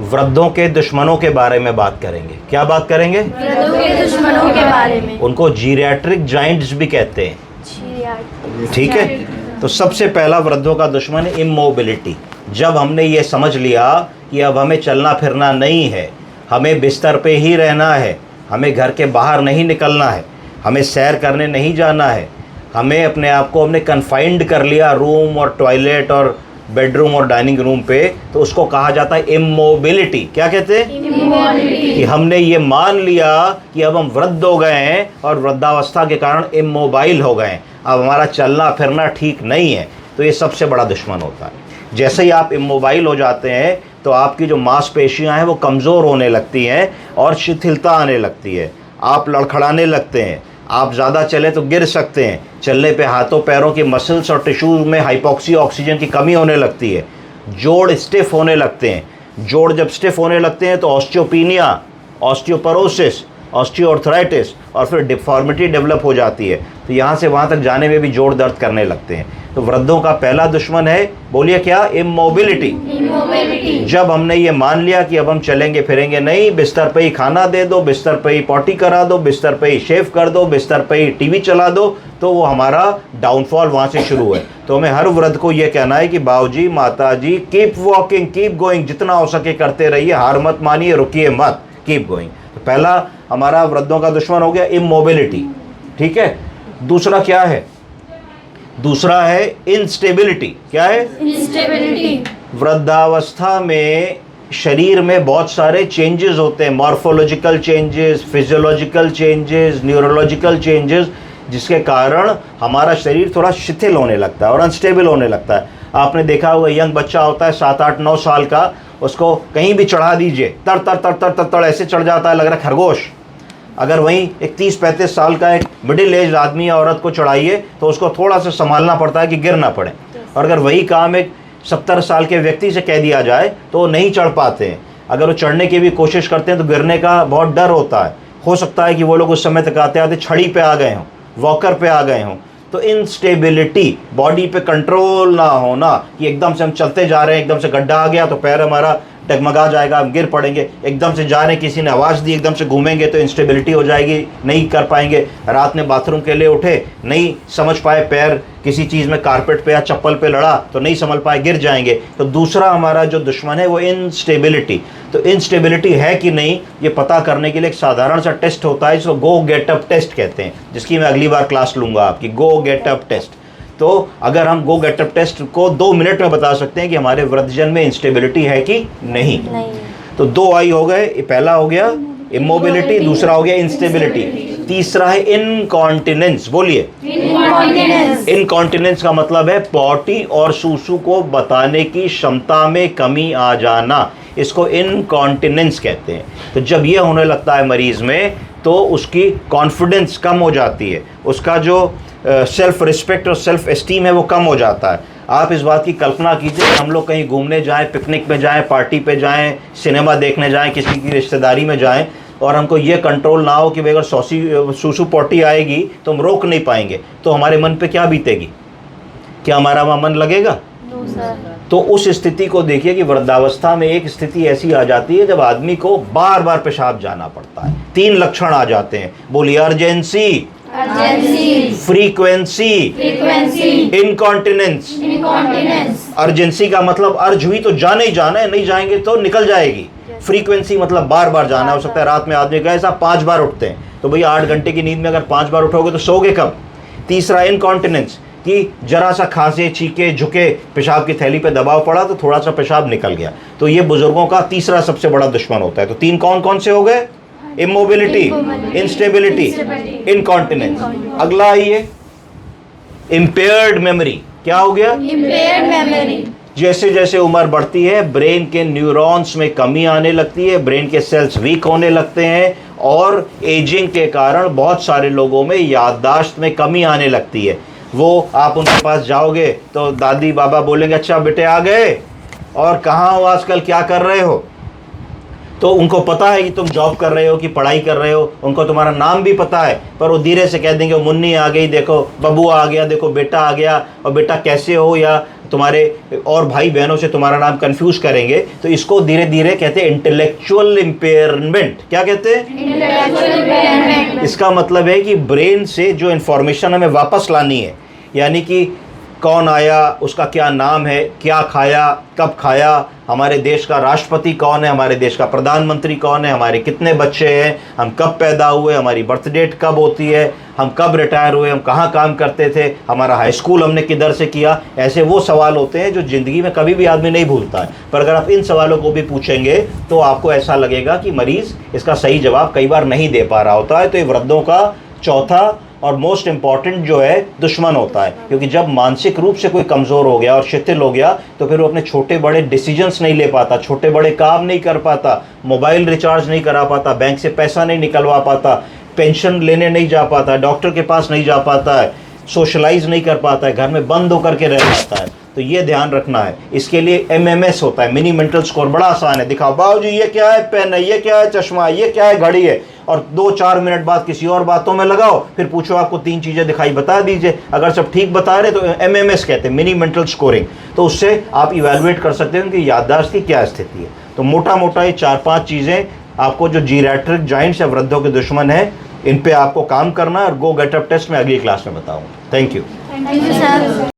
वृद्धों के दुश्मनों के बारे में बात करेंगे। क्या बात करेंगे? वृद्धों के दुश्मनों के बारे में। उनको जीरियाट्रिक जाइंट्स भी कहते हैं। ठीक है, तो सबसे पहला वृद्धों का दुश्मन इमोबिलिटी। जब हमने ये समझ लिया कि अब हमें चलना फिरना नहीं है, हमें बिस्तर पे ही रहना है, हमें घर के बाहर नहीं निकलना है, हमें सैर करने नहीं जाना है, हमें अपने आप को हमने कन्फाइंड कर लिया रूम और टॉयलेट और बेडरूम और डाइनिंग रूम पे, तो उसको कहा जाता है इमोबिलिटी। क्या कहते हैं? इमोबिलिटी। कि हमने ये मान लिया कि अब हम वृद्ध हो गए हैं और वृद्धावस्था के कारण इमोबाइल हो गए हैं, अब हमारा चलना फिरना ठीक नहीं है। तो ये सबसे बड़ा दुश्मन होता है। जैसे ही आप इमोबाइल हो जाते हैं तो आपकी जो मांसपेशियां हैं वो कमज़ोर होने लगती हैं और शिथिलता आने लगती है, आप लड़खड़ाने लगते हैं, आप ज़्यादा चले तो गिर सकते हैं, चलने पे हाथों पैरों की मसल्स और टिश्यूज़ में हाइपोक्सी ऑक्सीजन की कमी होने लगती है, जोड़ स्टिफ होने लगते हैं। जोड़ जब स्टिफ होने लगते हैं तो ऑस्टियोपीनिया, ऑस्टियोपोरोसिस, ऑस्टियोआर्थराइटिस और फिर डिफॉर्मिटी डेवलप हो जाती है। तो यहाँ से वहाँ तक जाने में भी जोड़ दर्द करने लगते हैं। तो वृद्धों का पहला दुश्मन है, बोलिए क्या? इमोबिलिटी। इमोबिलिटी। जब हमने ये मान लिया कि अब हम चलेंगे फिरेंगे नहीं, बिस्तर पे ही खाना दे दो, बिस्तर पे ही पॉटी करा दो, बिस्तर पे ही शेव कर दो, बिस्तर पे ही टीवी चला दो, तो वो हमारा डाउनफॉल वहाँ से शुरू है। तो हमें हर वृद्ध को ये कहना है कि बाबूजी, माताजी, कीप वॉकिंग, कीप गोइंग, जितना हो सके करते रहिए, हार मत मानिए, रुकिए मत, कीप गोइंग। तो पहला हमारा वृद्धों का दुश्मन हो गया इमोबिलिटी। ठीक है, दूसरा क्या है? दूसरा है इंस्टेबिलिटी। क्या है? इंस्टेबिलिटी। वृद्धावस्था में शरीर में बहुत सारे चेंजेस होते हैं, morphological changes, physiological changes, neurological changes, जिसके कारण हमारा शरीर थोड़ा शिथिल होने लगता है और अनस्टेबल होने लगता है। आपने देखा होगा, यंग बच्चा होता है 7, 8, 9 साल का, उसको कहीं भी चढ़ा दीजिए, तर तर तर तर तर तर ऐसे चढ़ जाता है, लग रहा है खरगोश। अगर वहीं एक 30-35 साल का एक मिडिल एज आदमी या औरत को चढ़ाइए तो उसको थोड़ा सा संभालना पड़ता है कि गिर ना पड़े। और अगर वही काम एक 70 साल के व्यक्ति से कह दिया जाए तो वो नहीं चढ़ पाते हैं। अगर वो चढ़ने की भी कोशिश करते हैं तो गिरने का बहुत डर होता है। हो सकता है कि वो लोग उस समय तक आते आते छड़ी पे आ गए हों, वॉकर पे आ गए हों। तो इंस्टेबिलिटी, बॉडी पे कंट्रोल ना होना, कि एकदम से हम चलते जा रहे हैं, एकदम से गड्ढा आ गया तो पैर हमारा डगमगा जाएगा, हम गिर पड़ेंगे, एकदम से जा रहे हैं, किसी ने आवाज़ दी, एकदम से घूमेंगे तो इंस्टेबिलिटी हो जाएगी, नहीं कर पाएंगे। रात में बाथरूम के लिए उठे, नहीं समझ पाए, पैर किसी चीज़ में कारपेट पे या चप्पल पे लड़ा तो नहीं समझ पाए, गिर जाएंगे। तो दूसरा हमारा जो दुश्मन है वो इंस्टेबिलिटी। तो इंस्टेबिलिटी है कि नहीं, ये पता करने के लिए एक साधारण सा टेस्ट होता है, इसको गो गेट अप टेस्ट कहते हैं, जिसकी मैं अगली बार क्लास लूँगा आपकी, गो गेट अप टेस्ट। तो अगर हम गो गेट अप टेस्ट को 2 मिनट में बता सकते हैं कि हमारे वृद्धजन में इंस्टेबिलिटी है कि नहीं। तो 2 आई हो गए, पहला हो गया इमोबिलिटी, दूसरा हो गया इंस्टेबिलिटी, तीसरा है इनकॉन्टिनेंस। बोलिए इनकॉन्टिनेंस। इनकॉन्टिनेंस का मतलब है पॉटी और सूसू को बताने की क्षमता में कमी आ जाना, इसको इनकॉन्टिनेंस कहते हैं। तो जब ये होने लगता है मरीज में तो उसकी कॉन्फिडेंस कम हो जाती है, उसका जो सेल्फ रिस्पेक्ट और सेल्फ एस्टीम है वो कम हो जाता है। आप इस बात की कल्पना कीजिए कि हम लोग कहीं घूमने जाएं, पिकनिक में जाएं, पार्टी पे जाएं, सिनेमा देखने जाएं, किसी की रिश्तेदारी में जाएं और हमको ये कंट्रोल ना हो कि भाई अगर सूसू पॉटी आएगी तो हम रोक नहीं पाएंगे, तो हमारे मन पे क्या बीतेगी? क्या हमारा वहाँ मन लगेगा? तो उस स्थिति को देखिए कि वृद्धावस्था में एक स्थिति ऐसी आ जाती है जब आदमी को बार बार पेशाब जाना पड़ता है। 3 लक्षण आ जाते हैं, बोलिए अर्जेंसी, फ्रीक्वेंसी, इनकॉन्टिनेंस। अर्जेंसी का मतलब अर्ज हुई तो जाना ही जाना है, नहीं जाएंगे तो निकल जाएगी। फ्रीक्वेंसी मतलब बार बार जाना, हो सकता है रात में आदमी कहे साहब 5 बार उठते हैं, तो भैया 8 घंटे की नींद में अगर 5 बार उठोगे तो सोगे कब? तीसरा इनकॉन्टिनेंस, कि जरा सा खांसे, छीके, झुके, पेशाब की थैली पे दबाव पड़ा तो थोड़ा सा पेशाब निकल गया। तो ये बुजुर्गों का तीसरा सबसे बड़ा दुश्मन होता है। तो 3 कौन कौन से हो गए? Immobility, instability, incontinence. अगला आइए इम्पेयर्ड मेमोरी। क्या हो गया? Impaired memory. जैसे जैसे उम्र बढ़ती है ब्रेन के न्यूरॉन्स में कमी आने लगती है, ब्रेन के सेल्स वीक होने लगते हैं और एजिंग के कारण बहुत सारे लोगों में याददाश्त में कमी आने लगती है। वो आप उनके पास जाओगे तो दादी बाबा बोलेंगे अच्छा बेटे आ गए और कहाँ हो आजकल, क्या कर रहे हो? तो तो उनको पता है कि तुम जॉब कर रहे हो कि पढ़ाई कर रहे हो, उनको तुम्हारा नाम भी पता है, पर वो धीरे से कह देंगे मुन्नी आ गई, देखो बबू आ गया, देखो बेटा आ गया, और बेटा कैसे हो, या तुम्हारे और भाई बहनों से तुम्हारा नाम कंफ्यूज करेंगे। तो इसको धीरे धीरे कहते हैं इंटेलेक्चुअल इम्पेयरमेंट। क्या कहते हैं? Intellectual impairment. इसका मतलब है कि ब्रेन से जो इन्फॉर्मेशन हमें वापस लानी है, यानी कि कौन आया, उसका क्या नाम है, क्या खाया, कब खाया, हमारे देश का राष्ट्रपति कौन है, हमारे देश का प्रधानमंत्री कौन है, हमारे कितने बच्चे हैं, हम कब पैदा हुए, हमारी बर्थ डेट कब होती है, हम कब रिटायर हुए, हम कहाँ काम करते थे, हमारा हाई स्कूल हमने किधर से किया। ऐसे वो सवाल होते हैं जो ज़िंदगी में कभी भी आदमी नहीं भूलता है, पर अगर आप इन सवालों को भी पूछेंगे तो आपको ऐसा लगेगा कि मरीज़ इसका सही जवाब कई बार नहीं दे पा रहा होता है। तो ये वृद्धों का चौथा और मोस्ट इम्पॉर्टेंट जो है दुश्मन होता है, क्योंकि जब मानसिक रूप से कोई कमज़ोर हो गया और शिथिल हो गया तो फिर वो अपने छोटे बड़े डिसीजंस नहीं ले पाता, छोटे बड़े काम नहीं कर पाता, मोबाइल रिचार्ज नहीं करा पाता, बैंक से पैसा नहीं निकलवा पाता, पेंशन लेने नहीं जा पाता, डॉक्टर के पास नहीं जा पाता है, सोशलाइज नहीं कर पाता है, घर में बंद होकर के रह जाता है। तो ये ध्यान रखना है। इसके लिए MMS होता है, मिनी मेंटल स्कोर, बड़ा आसान है। दिखाओ बाबू जी ये क्या है, पेन है, ये क्या है, चश्मा है, ये क्या है, घड़ी है, और 2-4 मिनट बाद किसी और बातों में लगाओ, फिर पूछो आपको 3 चीज़ें दिखाई, बता दीजिए। अगर सब ठीक बता रहे तो MMS कहते हैं, मिनी मेंटल स्कोरिंग। तो उससे आप इवेलुएट कर सकते हैं उनकी याददाश्त की क्या स्थिति है। तो मोटा मोटा ये 4-5 चीज़ें आपको जो जीरैट्रिक जॉइंट्स या वृद्धों के दुश्मन है, इन पे आपको काम करना है, और गो गेट अप टेस्ट में अगली क्लास में बताऊंगा। Thank you. Thank you, sir.